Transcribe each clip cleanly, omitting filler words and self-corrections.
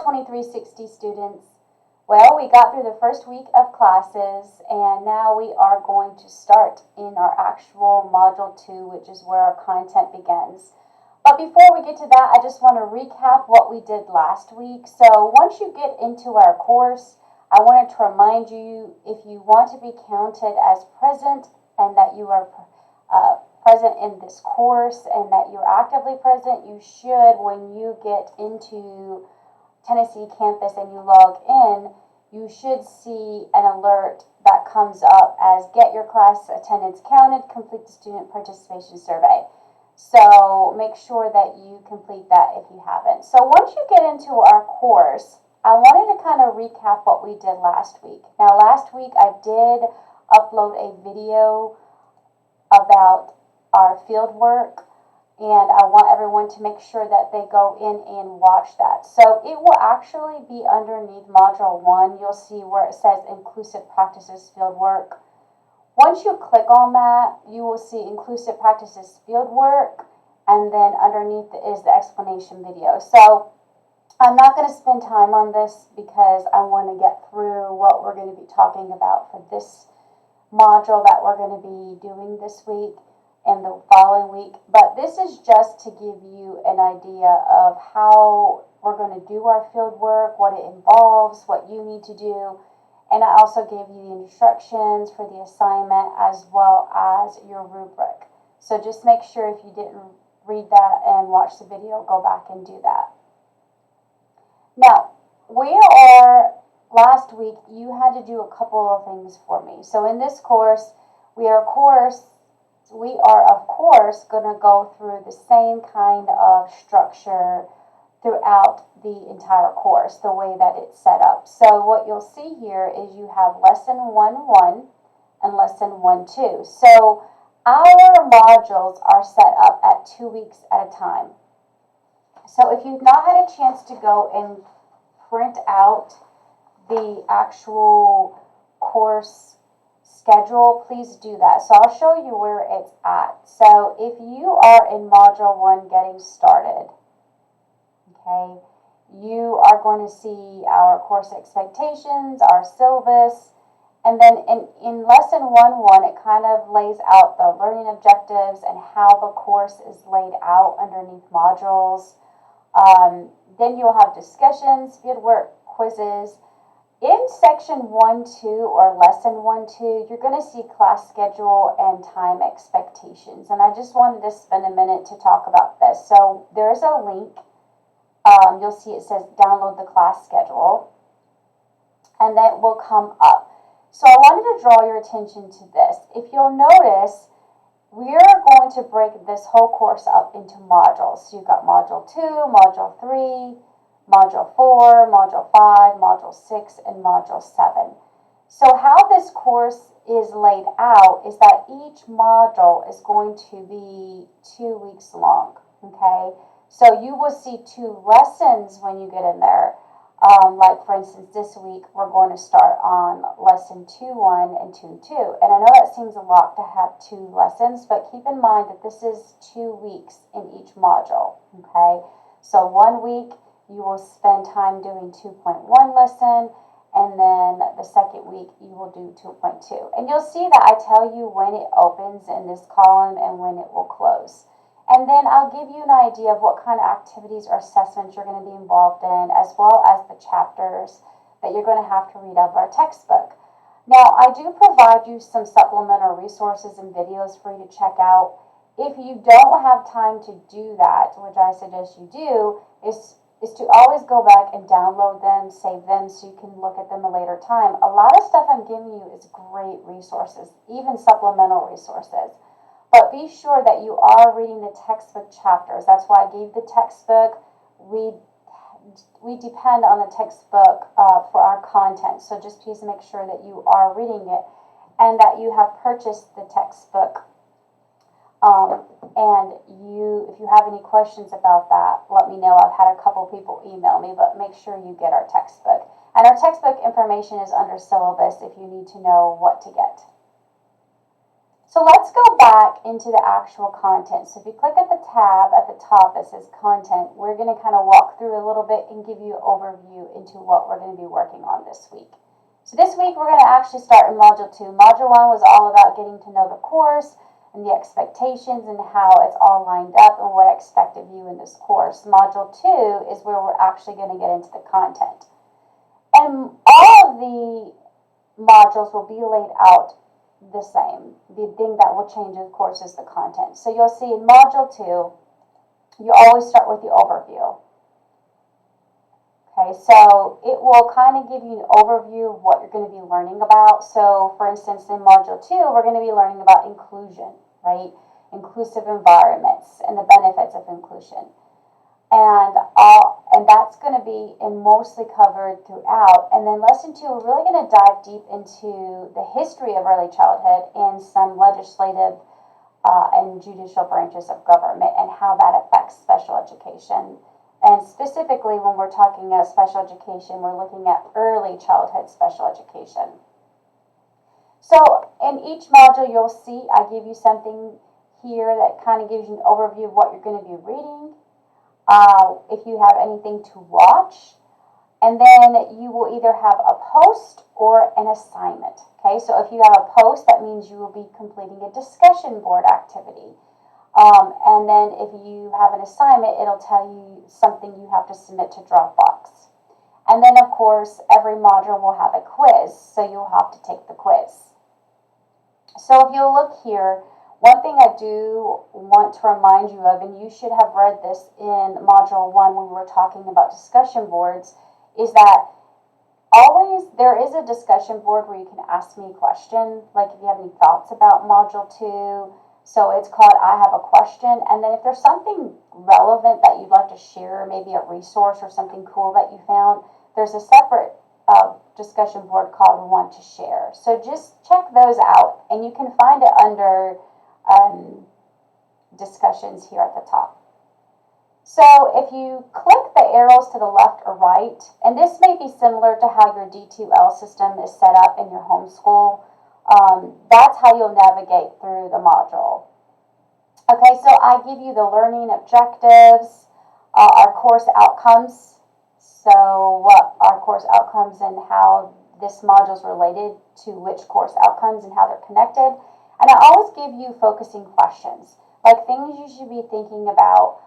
2360 students. Well, we got through the first week of classes, and now we are going to start in our actual Module 2, which is where our content begins. But before we get to that, I just want to recap what we did last week. So once you get into our course, I wanted to remind you, if you want to be counted as present and that you are present in this course and that you're actively present, you should, when you get into Tennessee campus and you log in, you should see an alert that comes up as get your class attendance counted, complete the student participation survey. So make sure that you complete that if you haven't. So once you get into our course, I wanted to kind of recap what we did last week. Now last week I did upload a video about our field work, and I want everyone to make sure that they go in and watch that. So it will actually be underneath Module 1. You'll see where it says Inclusive Practices Field Work. Once you click on that, you will see Inclusive Practices Field Work, and then underneath is the explanation video. So I'm not going to spend time on this because I want to get through what we're going to be talking about for this module that we're going to be doing this week and the following week. But this is just to give you an idea of how we're going to do our field work, what it involves, what you need to do. And I also gave you the instructions for the assignment as well as your rubric. So just make sure if you didn't read that and watch the video, go back and do that. Now, last week you had to do a couple of things for me. So in this course, we are of course going to go through the same kind of structure throughout the entire course, the way that it's set up. So what you'll see here is you have Lesson 1-1 and Lesson 1-2. So our modules are set up at 2 weeks at a time. So if you've not had a chance to go and print out the actual course schedule, please do that. So I'll show you where it's at. So if you are in Module 1 getting started, okay, you are going to see our course expectations, our syllabus, and then in Lesson 1-1, it kind of lays out the learning objectives and how the course is laid out underneath modules. Then you'll have discussions, field work, quizzes. In Section 1-2 or Lesson 1-2, you're going to see class schedule and time expectations. And I just wanted to spend a minute to talk about this. So there's a link. You'll see it says download the class schedule, and that will come up. So I wanted to draw your attention to this. If you'll notice, we're going to break this whole course up into modules. So you've got Module 2, Module 3, Module 4, Module 5, Module 6, and Module 7. So how this course is laid out is that each module is going to be 2 weeks long, okay? So you will see 2 lessons when you get in there. Like for instance, this week we're going to start on Lesson 2-1 and 2-2. And I know that seems a lot to have 2 lessons, but keep in mind that this is 2 weeks in each module, okay? So 1 week you will spend time doing 2.1 lesson, and then the second week you will do 2.2. And you'll see that I tell you when it opens in this column and when it will close. And then I'll give you an idea of what kind of activities or assessments you're going to be involved in, as well as the chapters that you're going to have to read out of our textbook. Now, I do provide you some supplemental resources and videos for you to check out. If you don't have time to do that, which I suggest you do, is to always go back and download them, save them, so you can look at them a later time. A lot of stuff I'm giving you is great resources, even supplemental resources. But be sure that you are reading the textbook chapters. That's why I gave the textbook. We depend on the textbook for our content. So just please make sure that you are reading it and that you have purchased the textbook. And if you have any questions about that, let me know. I've had a couple people email me, but make sure you get our textbook. And our textbook information is under syllabus if you need to know what to get. So let's go back into the actual content. So if you click at the tab at the top that says content, we're going to kind of walk through a little bit and give you an overview into what we're going to be working on this week. So this week we're going to actually start in Module 2. Module 1 was all about getting to know the course and the expectations and how it's all lined up and what I expect of you in this course. Module 2 is where we're actually going to get into the content. And all of the modules will be laid out the same. The thing that will change, of course, is the content. So you'll see in Module 2, you always start with the overview. Okay, so it will kind of give you an overview of what you're going to be learning about. So, for instance, in Module 2, we're going to be learning about inclusion, right? Inclusive environments and the benefits of inclusion. And that's going to be mostly covered throughout. And then Lesson 2, we're really going to dive deep into the history of early childhood and some legislative and judicial branches of government and how that affects special education. And specifically, when we're talking about special education, we're looking at early childhood special education. So in each module, you'll see I give you something here that kind of gives you an overview of what you're going to be reading, if you have anything to watch, and then you will either have a post or an assignment. Okay, so if you have a post, that means you will be completing a discussion board activity. And then if you have an assignment, it'll tell you something you have to submit to Dropbox. And then, of course, every module will have a quiz, so you'll have to take the quiz. So if you'll look here, one thing I do want to remind you of, and you should have read this in Module 1 when we were talking about discussion boards, is that always there is a discussion board where you can ask me a question, like if you have any thoughts about Module 2. So it's called I Have a Question. And then if there's something relevant that you'd like to share, maybe a resource or something cool that you found, there's a separate discussion board called Want to Share. So just check those out, and you can find it under discussions here at the top. So if you click the arrows to the left or right, and this may be similar to how your D2L system is set up in your homeschool, that's how you'll navigate through the module. Okay, so I give you the learning objectives, our course outcomes. So what our course outcomes and how this module is related to which course outcomes and how they're connected. And I always give you focusing questions, like things you should be thinking about,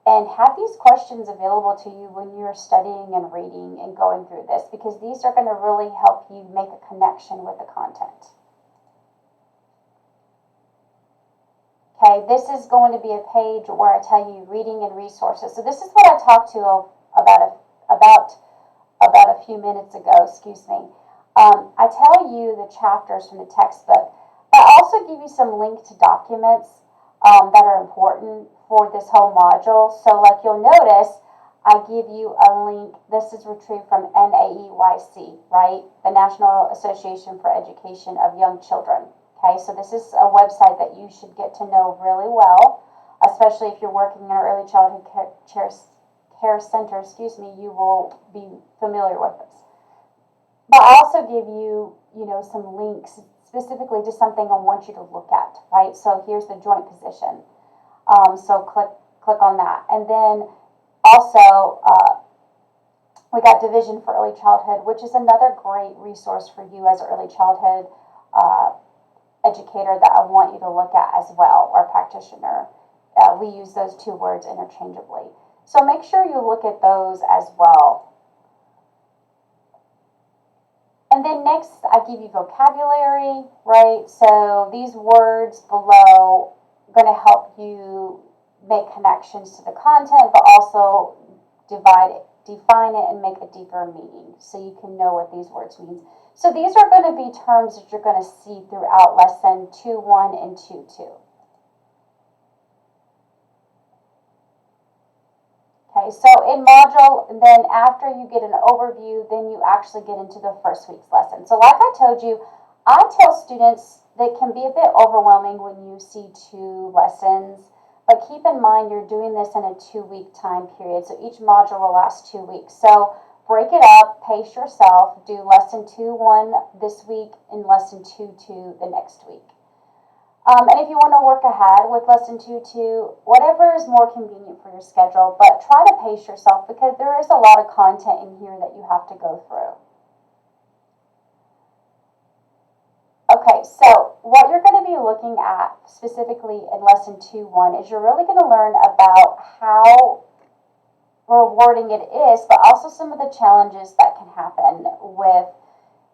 and have these questions available to you when you're studying and reading and going through this, because these are going to really help you make a connection with the content. Okay, this is going to be a page where I tell you reading and resources. So this is what I talked to about a few minutes ago, excuse me. I tell you the chapters from the textbook, but I also give you some link to documents that are important for this whole module. So like you'll notice, I give you a link. This is retrieved from NAEYC, right? The National Association for Education of Young Children. Okay, so this is a website that you should get to know really well, especially if you're working in an early childhood care center, you will be familiar with this. But I also give you, some links specifically to something I want you to look at, right? So here's the joint position. So click on that. And then also, we got Division for Early Childhood, which is another great resource for you as an early childhood educator that I want you to look at as well, or practitioner. We use those two words interchangeably. So make sure you look at those as well. And then next, I give you vocabulary, right? So these words below are going to help you make connections to the content, but also define it and make a deeper meaning so you can know what these words mean. So these are going to be terms that you're going to see throughout lesson 2.1 and 2.2. Okay, so in module, then after you get an overview, then you actually get into the first week's lesson. So like I told you, I tell students that it can be a bit overwhelming when you see 2 lessons, but keep in mind you're doing this in a 2-week time period. So each module will last 2 weeks. So break it up, pace yourself, do lesson 2.1 this week and lesson 2.2 the next week. And if you want to work ahead with lesson 2.2, whatever is more convenient for your schedule, but try to pace yourself because there is a lot of content in here that you have to go through. Okay, so what you're going to be looking at specifically in lesson 2.1 is you're really going to learn about how rewarding it is, but also some of the challenges that can happen with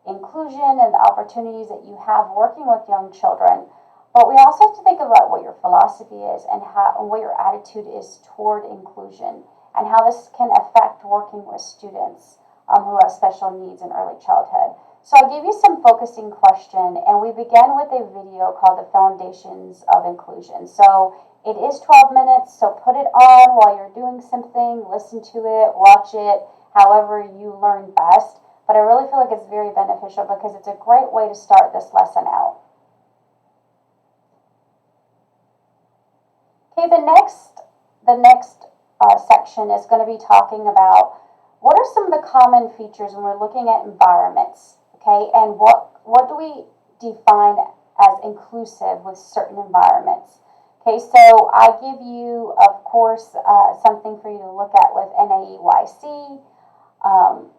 inclusion and the opportunities that you have working with young children. But we also have to think about what your philosophy is and what your attitude is toward inclusion and how this can affect working with students who have special needs in early childhood. So I gave you some focusing question, and we began with a video called The Foundations of Inclusion. So it is 12 minutes, so put it on while you're doing something, listen to it, watch it, however you learn best. But I really feel like it's very beneficial because it's a great way to start this lesson out. Okay, the next section is going to be talking about what are some of the common features when we're looking at environments, okay, and what do we define as inclusive with certain environments. Okay, so I give you, of course, something for you to look at with NAEYC,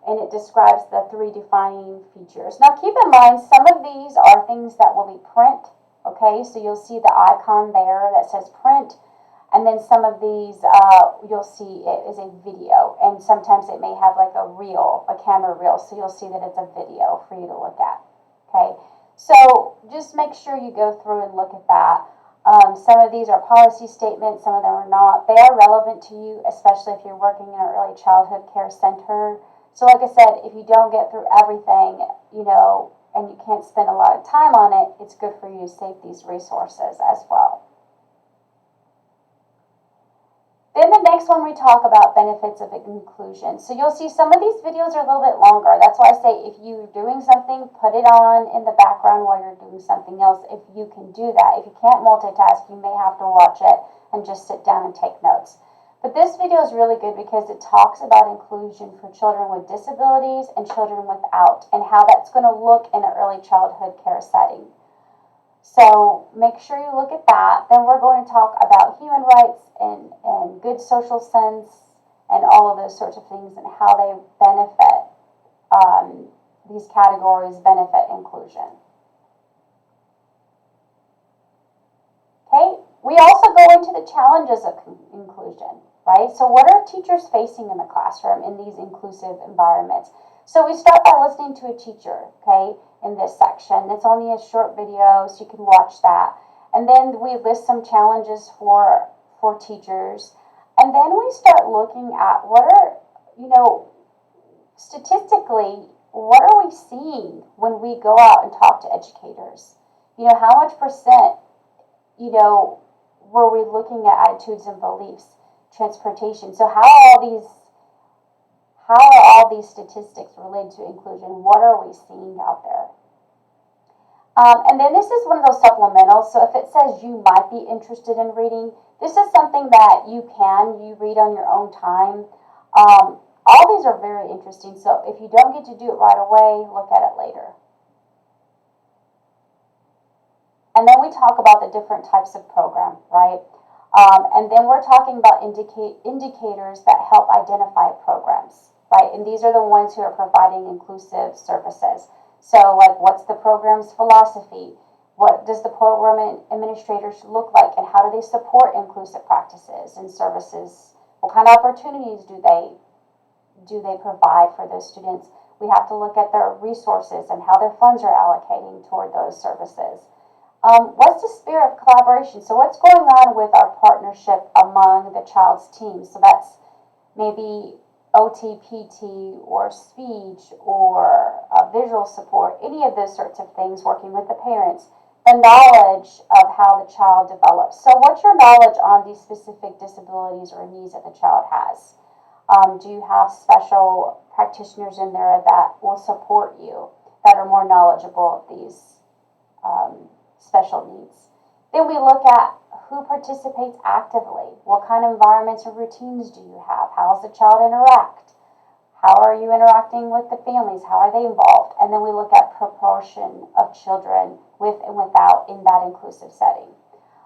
and it describes the 3 defining features. Now, keep in mind, some of these are things that will be print. Okay, so you'll see the icon there that says print, and then some of these you'll see it is a video, and sometimes it may have like a reel, a camera reel, so you'll see that it's a video for you to look at. Okay, so just make sure you go through and look at that. Some of these are policy statements, some of them are not. They are relevant to you, especially if you're working in an early childhood care center. So like I said, if you don't get through everything, and you can't spend a lot of time on it, it's good for you to save these resources as well. Then the next one we talk about benefits of inclusion. So you'll see some of these videos are a little bit longer. That's why I say if you're doing something, put it on in the background while you're doing something else if you can do that. If you can't multitask, you may have to watch it and just sit down and take notes. But this video is really good because it talks about inclusion for children with disabilities and children without, and how that's going to look in an early childhood care setting. So make sure you look at that. Then we're going to talk about human rights and good social sense and all of those sorts of things and how they benefit, these categories benefit inclusion. Okay, we also go into the challenges of inclusion, right? So what are teachers facing in the classroom in these inclusive environments? So we start by listening to a teacher, okay, in this section. It's only a short video, so you can watch that. And then we list some challenges for teachers. And then we start looking at what are, statistically, what are we seeing when we go out and talk to educators? How much percent, were we looking at attitudes and beliefs, transportation? So how are all these statistics related to inclusion? What are we seeing out there? And then this is one of those supplementals. So if it says you might be interested in reading, this is something that you read on your own time. All these are very interesting. So if you don't get to do it right away, look at it later. And then we talk about the different types of program, right? And then we're talking about indicators that help identify programs, right? And these are the ones who are providing inclusive services. So, like, what's the program's philosophy? What does the program administrators look like? And how do they support inclusive practices and services? What kind of opportunities do they provide for those students? We have to look at their resources and how their funds are allocating toward those services. What's the spirit of collaboration? So what's going on with our partnership among the child's team? So that's maybe OT, PT, or speech, or visual support, any of those sorts of things, working with the parents. The knowledge of how the child develops. So what's your knowledge on these specific disabilities or needs that the child has? Do you have special practitioners in there that will support you, that are more knowledgeable of these special needs? Then we look at who participates actively. What kind of environments or routines do you have? How does the child interact? How are you interacting with the families? How are they involved? And then we look at proportion of children with and without in that inclusive setting.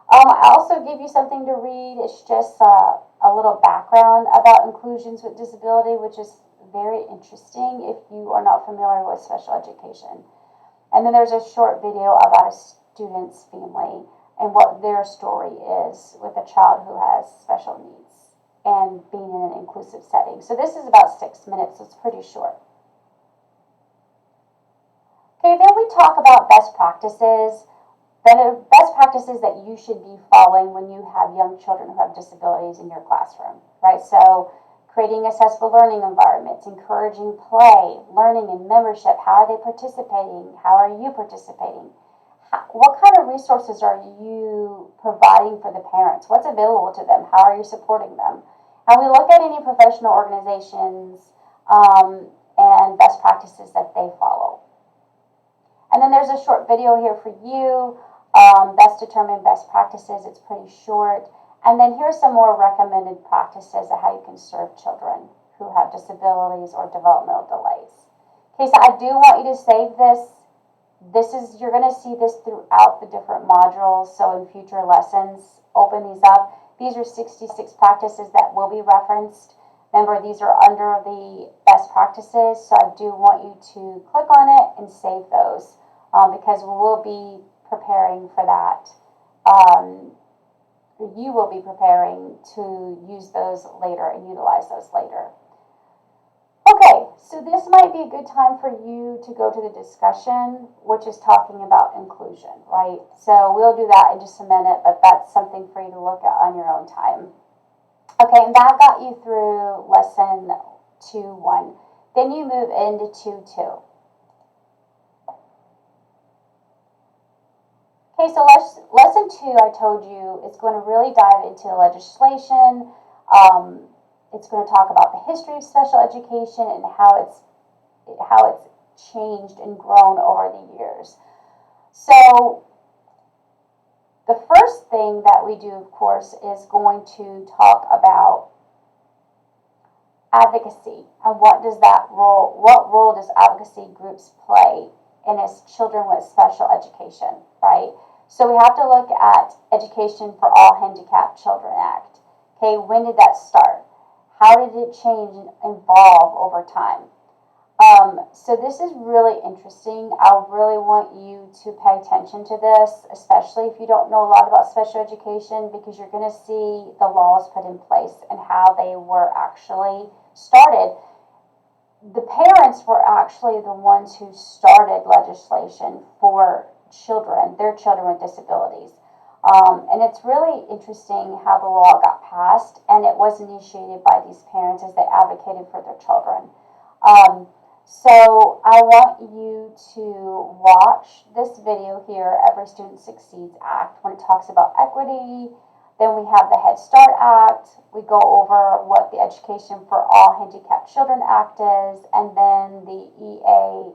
I also give you something to read. It's just a little background about inclusions with disability, which is very interesting if you are not familiar with special education. And then there's a short video about a student's family and what their story is with a child who has special needs and being in an inclusive setting. So this is about 6 minutes, so it's pretty short. Okay, then we talk about best practices. Best practices that you should be following when you have young children who have disabilities in your classroom, right? So creating accessible learning environments, encouraging play, learning and membership. How are they participating? How are you participating? What kind of resources are you providing for the parents? What's available to them? How are you supporting them? And we look at any professional organizations and best practices that they follow. And then there's a short video here for you. Best determined best practices. It's pretty short. And then here's some more recommended practices of how you can serve children who have disabilities or developmental delays. Okay, so I do want you to save this. You're going to see this throughout the different modules. So in future lessons, open these up. These are 66 practices that will be referenced. Remember, these are under the best practices, so I do want you to click on it and save those because we will be preparing for that. You will be preparing to use those later and utilize those later. Okay, so this might be a good time for you to go to the discussion, which is talking about inclusion, right? So we'll do that in just a minute, but that's something for you to look at on your own time. Okay, and that got you through lesson 2.1. Then you move into 2.2. Okay, so lesson 2, I told you, is going to really dive into legislation. It's going to talk about the history of special education and how it's changed and grown over the years. So the first thing that we do, of course, is going to talk about advocacy and what role does advocacy groups play in as children with special education, right? So we have to look at Education for All Handicapped Children Act. Okay, when did that start? How did it change and evolve over time? So this is really interesting. I really want you to pay attention to this, especially if you don't know a lot about special education, because you're going to see the laws put in place and how they were actually started. The parents were actually the ones who started legislation for their children with disabilities. And it's really interesting how the law got passed, and it was initiated by these parents as they advocated for their children. So I want you to watch this video here, Every Student Succeeds Act, when it talks about equity. Then we have the Head Start Act. We go over what the Education for All Handicapped Children Act is, and then the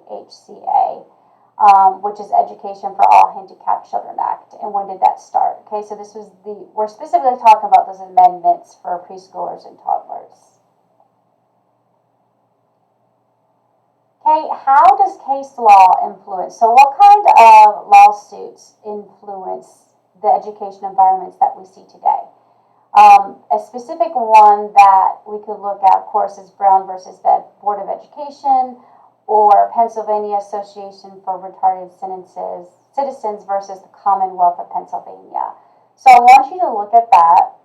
ECED, which is Education for All Handicapped Children Act. And when did that start? Okay, so we're specifically talking about those amendments for preschoolers and toddlers. Okay, how does case law influence? So what kind of lawsuits influence the education environments that we see today? A specific one that we could look at, of course, is Brown versus Board of Education, or Pennsylvania Association for Retarded Citizens versus the Commonwealth of Pennsylvania. So I want you to look at that.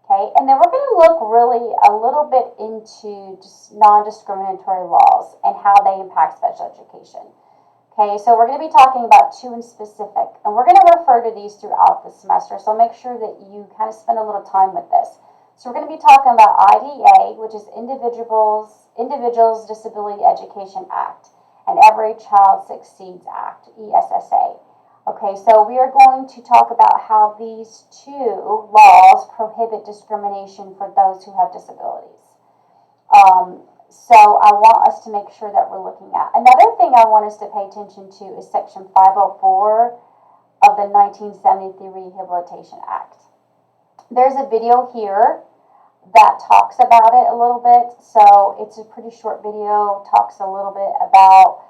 Okay, and then we're going to look really a little bit into just non-discriminatory laws and how they impact special education. Okay, so we're going to be talking about two in specific, and we're going to refer to these throughout the semester, so make sure that you kind of spend a little time with this. So we're going to be talking about IDA, which is Individuals Disability Education Act, and Every Child Succeeds Act, ESSA. Okay, so we are going to talk about how these two laws prohibit discrimination for those who have disabilities. So I want us to make sure that we're looking at. Another thing I want us to pay attention to is Section 504 of the 1973 Rehabilitation Act. There's a video here that talks about it a little bit. So it's a pretty short video, talks a little bit about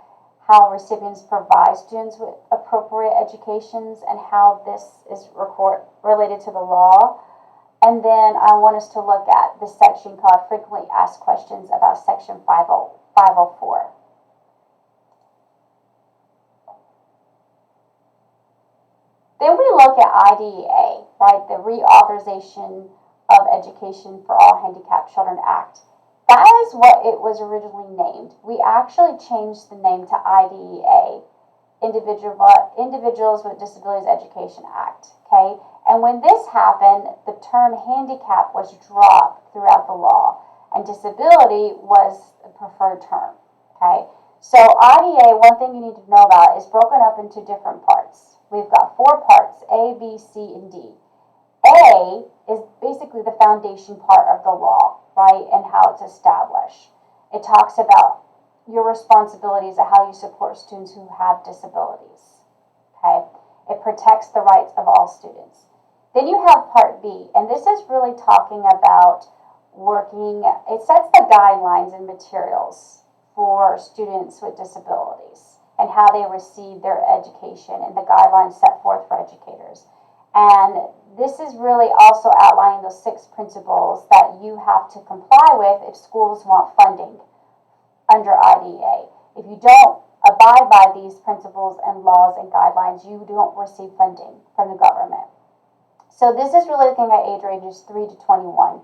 how recipients provide students with appropriate educations and how this is related to the law. And then I want us to look at the section called Frequently Asked Questions about Section 504. Then we look at IDEA, right, the Reauthorization of Education for All Handicapped Children Act. That is what it was originally named. We actually changed the name to IDEA, Individuals with Disabilities Education Act, okay? And when this happened, the term handicap was dropped throughout the law, and disability was the preferred term, okay? So IDEA, one thing you need to know about, is broken up into different parts. We've got 4 parts, A, B, C, and D. A is basically the foundation part of the law, right, and how it's established. It talks about your responsibilities of how you support students who have disabilities, okay? It protects the rights of all students. Then you have Part B, and this is really talking about it sets the guidelines and materials for students with disabilities and how they receive their education and the guidelines set forth for educators. And this is really also outlining those 6 principles that you have to comply with if schools want funding under IDEA. If you don't abide by these principles and laws and guidelines, you don't receive funding from the government. So this is really looking at age ranges 3 to 21.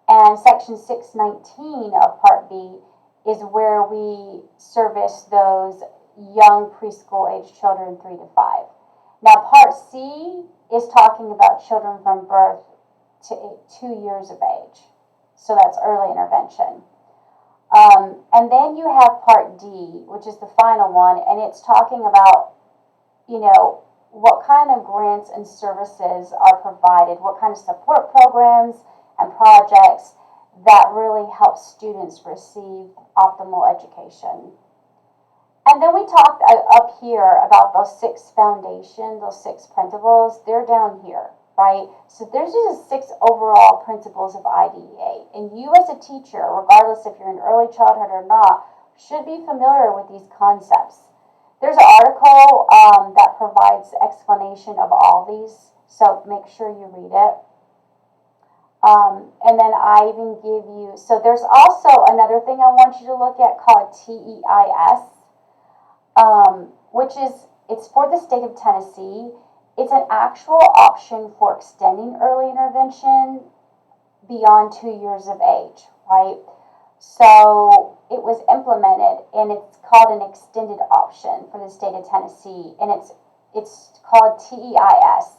And Section 619 of Part B is where we service those young preschool age children 3 to 5. Now Part C is talking about children from birth to 2 years of age. So that's early intervention. And then you have Part D, which is the final one, and it's talking about, what kind of grants and services are provided, what kind of support programs and projects that really help students receive optimal education. And then we talked up here about those 6 foundations, those 6 principles. They're down here, right? So there's just 6 overall principles of IDEA. And you as a teacher, regardless if you're in early childhood or not, should be familiar with these concepts. There's an article that provides explanation of all these, so make sure you read it. And then I even give you, so there's also another thing I want you to look at called TEIS. It's for the state of Tennessee. It's an actual option for extending early intervention beyond 2 years of age, right? So it was implemented, and it's called an extended option for the state of Tennessee, and it's called TEIS.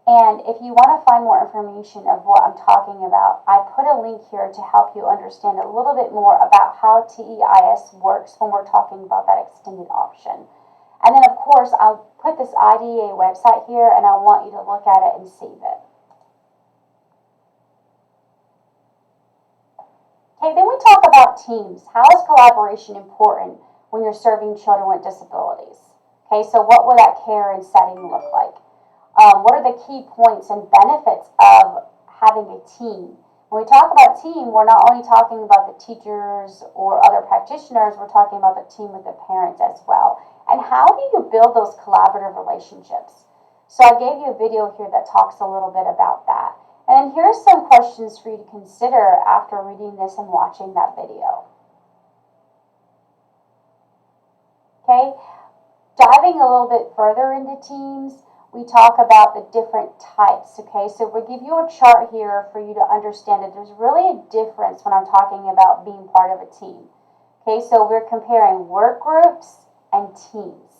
And if you want to find more information of what I'm talking about, I put a link here to help you understand a little bit more about how TEIS works when we're talking about that extended option. And then, of course, I'll put this IDEA website here, and I want you to look at it and save it. Okay, then we talk about teams. How is collaboration important when you're serving children with disabilities? Okay, so what will that care and setting look like? What are the key points and benefits of having a team? When we talk about team, we're not only talking about the teachers or other practitioners, we're talking about the team with the parents as well. And how do you build those collaborative relationships? So I gave you a video here that talks a little bit about that. And here's some questions for you to consider after reading this and watching that video. Okay, diving a little bit further into teams, we talk about the different types, okay? So we'll give you a chart here for you to understand that there's really a difference when I'm talking about being part of a team. Okay, so we're comparing work groups and teams.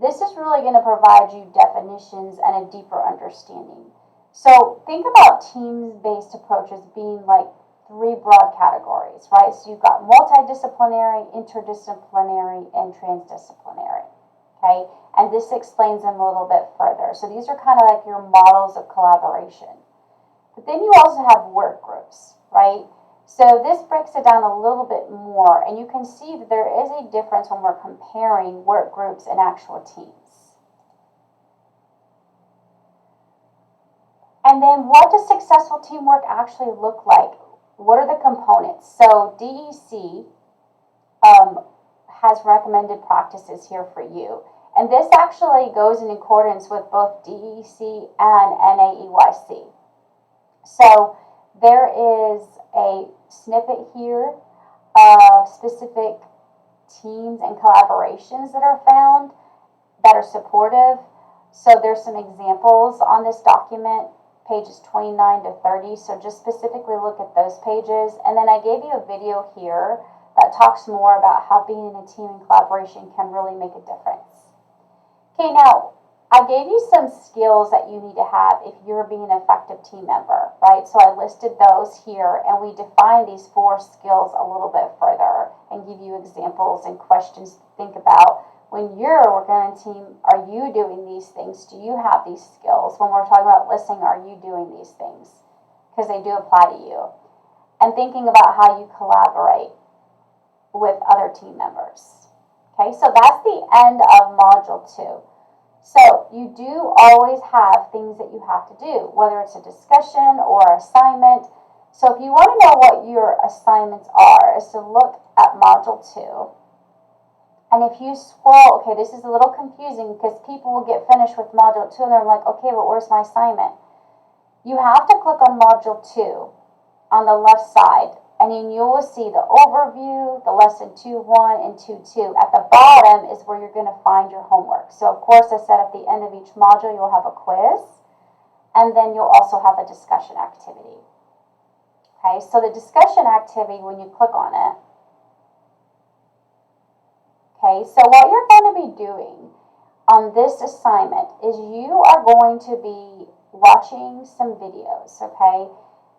This is really going to provide you definitions and a deeper understanding. So think about teams-based approaches being like 3 broad categories, right? So you've got multidisciplinary, interdisciplinary, and transdisciplinary, okay? And this explains them a little bit further. So these are kind of like your models of collaboration. But then you also have work groups, right? So this breaks it down a little bit more, and you can see that there is a difference when we're comparing work groups and actual teams. And then what does successful teamwork actually look like? What are the components? So DEC has recommended practices here for you. And this actually goes in accordance with both DEC and NAEYC. So there is a snippet here of specific teams and collaborations that are found that are supportive. So there's some examples on this document, pages 29 to 30. So just specifically look at those pages. And then I gave you a video here that talks more about how being in a team and collaboration can really make a difference. Okay, now I gave you some skills that you need to have if you're being an effective team member, right? So I listed those here, and we define these 4 skills a little bit further and give you examples and questions to think about. When you're working on a team, are you doing these things? Do you have these skills? When we're talking about listening, are you doing these things? Because they do apply to you. And thinking about how you collaborate with other team members. Okay, so that's the end of Module 2. So you do always have things that you have to do, whether it's a discussion or assignment. So if you want to know what your assignments are, is to look at Module 2. And if you scroll, okay, this is a little confusing because people will get finished with Module 2 and they're like, okay, but where's my assignment? You have to click on Module 2 on the left side, and then you will see the overview, the lesson 2.1 and 2.2. At the bottom is where you're going to find your homework. So of course I said at the end of each module you'll have a quiz, and then you'll also have a discussion activity. Okay, so the discussion activity, when you click on it, okay, so what you're going to be doing on this assignment is you are going to be watching some videos, okay?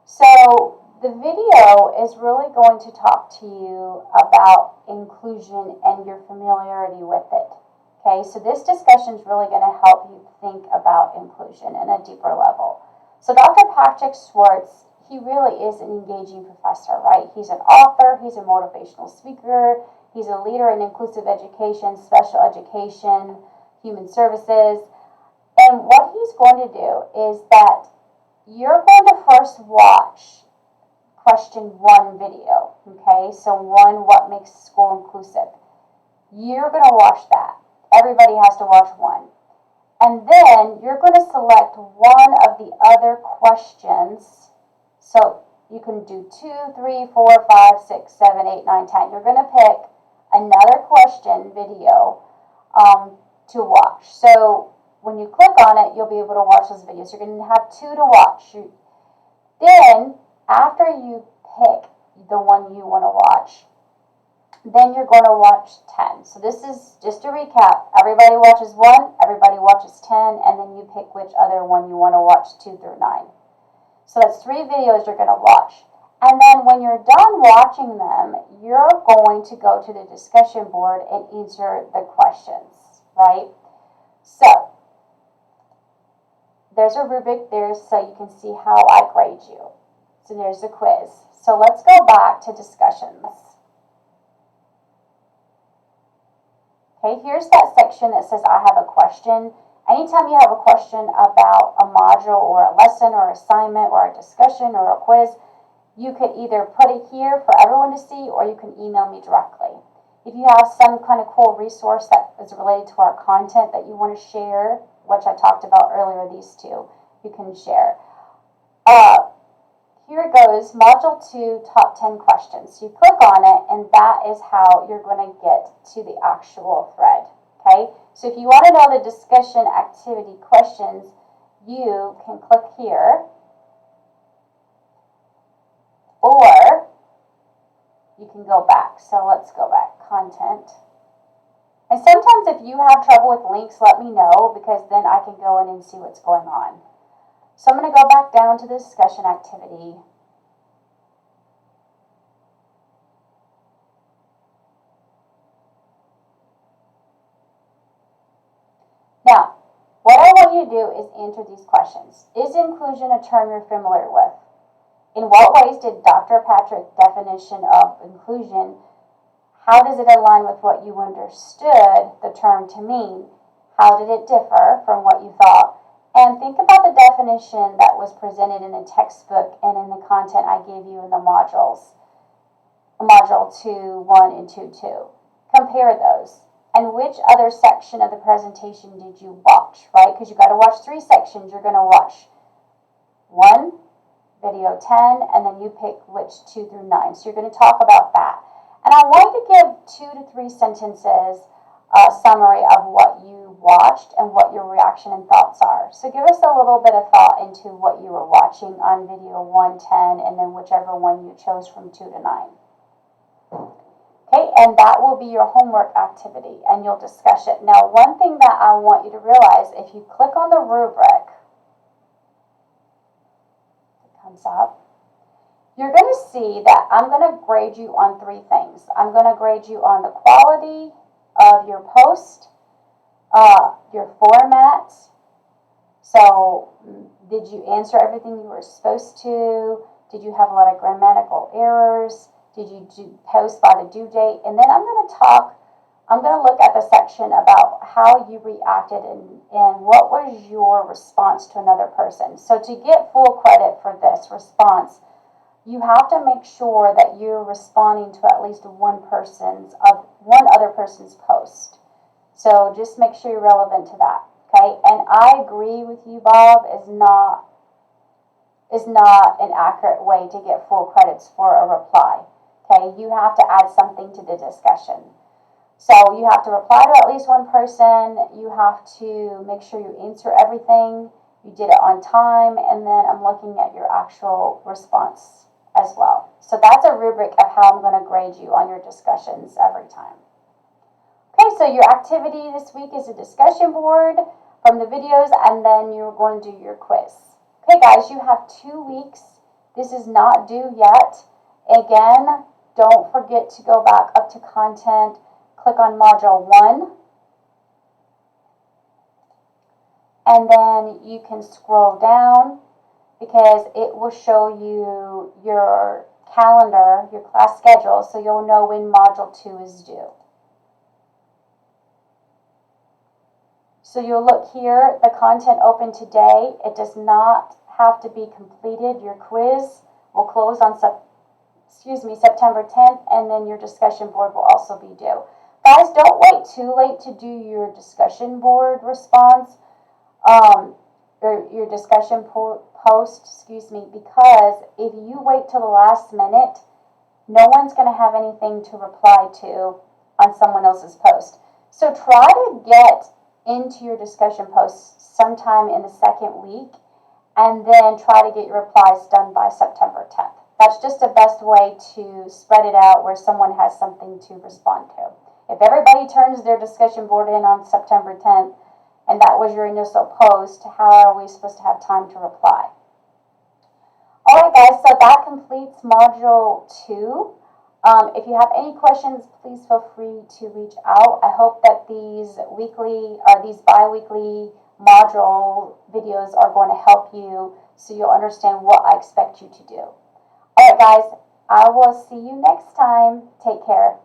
So the video is really going to talk to you about inclusion and your familiarity with it. Okay, so this discussion is really going to help you think about inclusion in a deeper level. So Dr. Patrick Schwartz, he really is an engaging professor, right? He's an author, he's a motivational speaker, he's a leader in inclusive education, special education, human services. And what he's going to do is that you're going to first watch question 1 video, okay? So 1, what makes school inclusive? You're going to watch that. Everybody has to watch 1. And then you're going to select one of the other questions. So you can do 2, 3, 4, 5, 6, 7, 8, 9, 10. You're going to pick another question video to watch. So when you click on it, you'll be able to watch those videos. You're going to have 2 to watch. Then after you pick the one you want to watch, then you're going to watch 10. So this is just a recap. Everybody watches 1, everybody watches 10, and then you pick which other one you want to watch 2 through 9. So that's 3 videos you're going to watch. And then when you're done watching them, you're going to go to the discussion board and answer the questions, right? So there's a rubric there so you can see how I grade you. So there's the quiz. So let's go back to discussions. Okay, here's that section that says I have a question. Anytime you have a question about a module or a lesson or assignment or a discussion or a quiz, you could either put it here for everyone to see or you can email me directly. If you have some kind of cool resource that is related to our content that you want to share, which I talked about earlier, these 2, you can share. Here it goes, Module 2, Top 10 Questions. So you click on it, and that is how you're going to get to the actual thread, okay? So if you want to know the discussion activity questions, you can click here, or you can go back. So let's go back, Content. And sometimes if you have trouble with links, let me know, because then I can go in and see what's going on. So I'm going to go back down to the discussion activity. Now, what I want you to do is answer these questions. Is inclusion a term you're familiar with? In what ways did Dr. Patrick's definition of inclusion, how does it align with what you understood the term to mean? How did it differ from what you thought? And think about the definition that was presented in the textbook and in the content I gave you in the modules, Module 2.1 and 2.2. Compare those. And which other section of the presentation did you watch, right? Because you got to watch 3 sections. You're going to watch 1, video 10, and then you pick which 2 through 9. So you're going to talk about that. And I want you to give 2 to 3 sentences summary of what you watched and what your reaction and thoughts are. So give us a little bit of thought into what you were watching on video 110 and then whichever one you chose from 2 to 9. Okay, and that will be your homework activity and you'll discuss it. Now, one thing that I want you to realize, if you click on the rubric, it comes up, you're going to see that I'm going to grade you on 3 things. I'm going to grade you on the quality of your post, your format. So, did you answer everything you were supposed to? Did you have a lot of grammatical errors? Did you post by the due date? And then I'm going to look at the section about how you reacted and what was your response to another person. So to get full credit for this response, you have to make sure that you're responding to at least one other person's post. So just make sure you're relevant to that, okay? And I agree with you, Bob, is not an accurate way to get full credits for a reply, okay? You have to add something to the discussion. So you have to reply to at least one person. You have to make sure you answer everything. You did it on time, and then I'm looking at your actual response as well. So that's a rubric of how I'm going to grade you on your discussions every time. Okay, so your activity this week is a discussion board from the videos, and then you're going to do your quiz. Okay, guys, you have 2 weeks. This is not due yet. Again, don't forget to go back up to content, click on Module 1, and then you can scroll down, because it will show you your calendar, your class schedule, so you'll know when Module 2 is due. So you'll look here, the content open today. It does not have to be completed. Your quiz will close on September 10th, and then your discussion board will also be due. Guys, don't wait too late to do your discussion board response. Or your discussion post, because if you wait till the last minute, no one's going to have anything to reply to on someone else's post. So try to get into your discussion post sometime in the 2nd week, and then try to get your replies done by September 10th. That's just the best way to spread it out where someone has something to respond to. If everybody turns their discussion board in on September 10th, and that was your initial post, how are we supposed to have time to reply? Alright guys, so that completes Module 2. If you have any questions, please feel free to reach out. I hope that these bi-weekly module videos are going to help you so you'll understand what I expect you to do. Alright guys, I will see you next time. Take care.